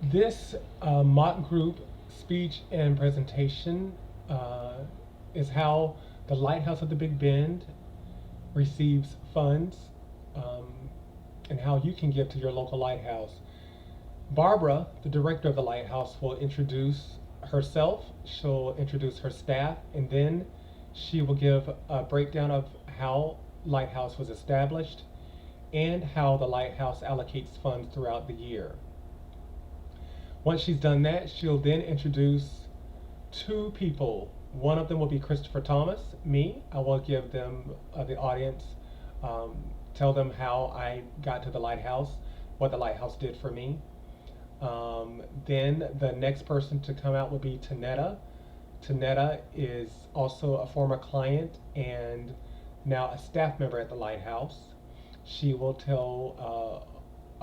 This mock group speech and presentation uh, is how the Lighthouse of the Big Bend receives funds, um, and how you can give to your local lighthouse. Barbara, the director of the lighthouse, will introduce herself, she'll introduce her staff, and then she will give a breakdown of how Lighthouse was established and how the lighthouse allocates funds throughout the year. Once she's done that, she'll then introduce two people. One of them will be Christopher Thomas, me. I will give them, the audience, um, tell them how I got to the lighthouse, what the lighthouse did for me. Then the next person to come out will be Tanetta. Tanetta is also a former client and now a staff member at the lighthouse. She will tell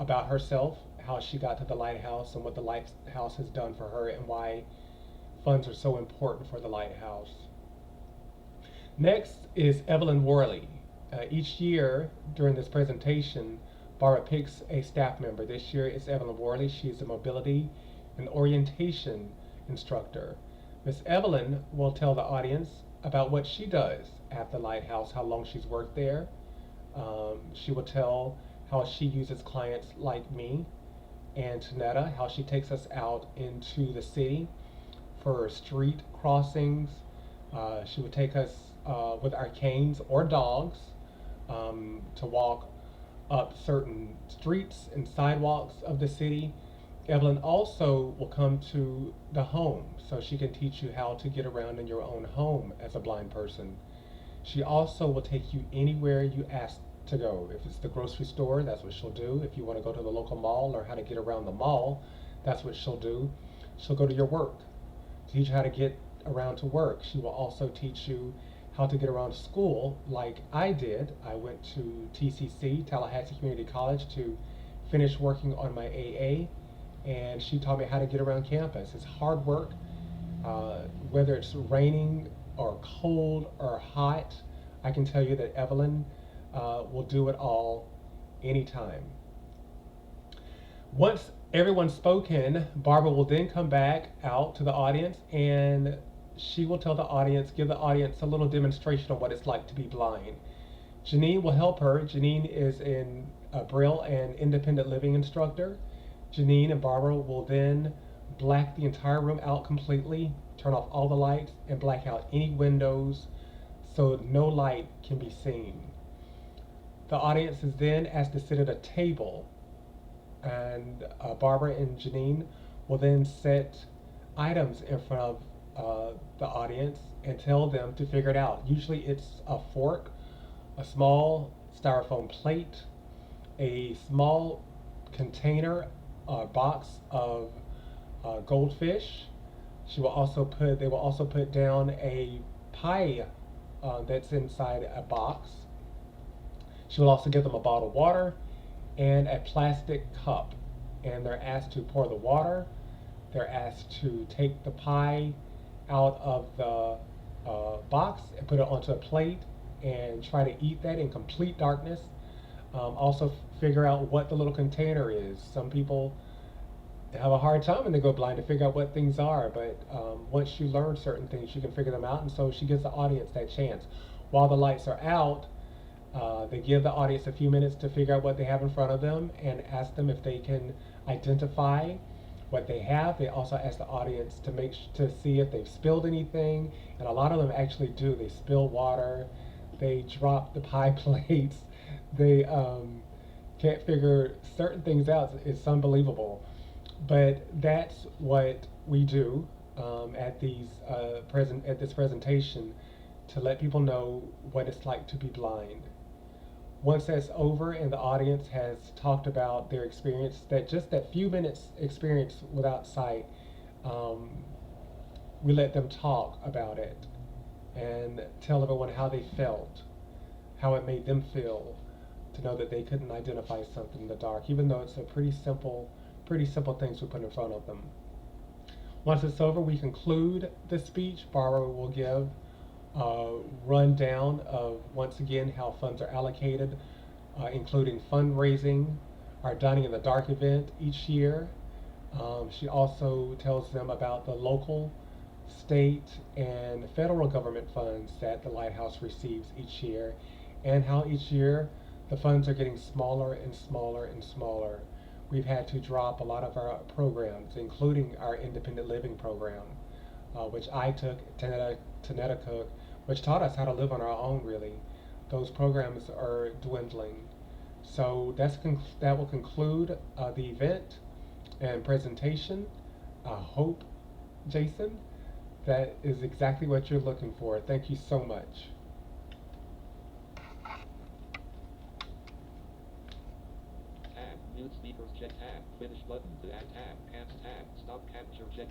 about herself, how she got to the lighthouse, and what the lighthouse has done for her, and why funds are so important for the lighthouse. Next is Evelyn Worley. Each year during this presentation, Barbara picks a staff member. This year it's Evelyn Worley. She's a mobility and orientation instructor. Miss Evelyn will tell the audience about what she does at the lighthouse, how long she's worked there. She will tell how she uses clients like me and Tanetta, how she takes us out into the city for street crossings. She would take us with our canes or dogs to walk up certain streets and sidewalks of the city. Evelyn also will come to the home so she can teach you how to get around in your own home as a blind person. She also will take you anywhere you ask to go. If it's the grocery store, that's what she'll do. If you want to go to the local mall, learn how to get around the mall, that's what she'll do. She'll go to your work, teach you how to get around to work. She will also teach you how to get around school like I did. I went to TCC, Tallahassee Community College, to finish working on my AA, and she taught me how to get around campus. It's hard work, whether it's raining or cold or hot. I can tell you that Evelyn will do it all anytime. Once everyone's spoken, Barbara will then come back out to the audience and she will tell the audience, give the audience a little demonstration of what it's like to be blind. Janine will help her. Janine is a Braille and independent living instructor. Janine and Barbara will then black the entire room out completely, turn off all the lights, and black out any windows so no light can be seen. The audience is then asked to sit at a table, and Barbara and Janine will then set items in front of the audience and tell them to figure it out. Usually it's a fork, a small styrofoam plate, a small container, box of goldfish. They will also put down a pie that's inside a box. She will also give them a bottle of water and a plastic cup. And they're asked to pour the water. They're asked to take the pie out of the box and put it onto a plate and try to eat that in complete darkness. Also, figure out what the little container is. Some people have a hard time when they go blind to figure out what things are, but once you learn certain things, you can figure them out. And so she gives the audience that chance. While the lights are out, they give the audience a few minutes to figure out what they have in front of them and ask them if they can identify what they have. They also ask the audience to see if they've spilled anything, and a lot of them actually do. They spill water, they drop the pie plates, they can't figure certain things out. It's unbelievable, but that's what we do at this presentation, to let people know what it's like to be blind. Once that's over and the audience has talked about their experience, that few minutes experience without sight, um, we let them talk about it and tell everyone how they felt, how it made them feel to know that they couldn't identify something in the dark, even though it's a pretty simple things we put in front of them. Once it's over, we conclude the speech. Barbara will give rundown of, once again, how funds are allocated, including fundraising, our Dining in the Dark event each year, She also tells them about the local, state, and federal government funds that the Lighthouse receives each year, and how each year the funds are getting smaller and smaller and smaller. We've had to drop a lot of our programs, including our independent living program, which I took, Tanetta Cook, which taught us how to live on our own, really. Those programs are dwindling. So that will conclude the event and presentation. I hope, Jason, that is exactly what you're looking for. Thank you so much. Tab. Mute speakers check tab. Finish button to add tab. Cancel tab. Stop capture check.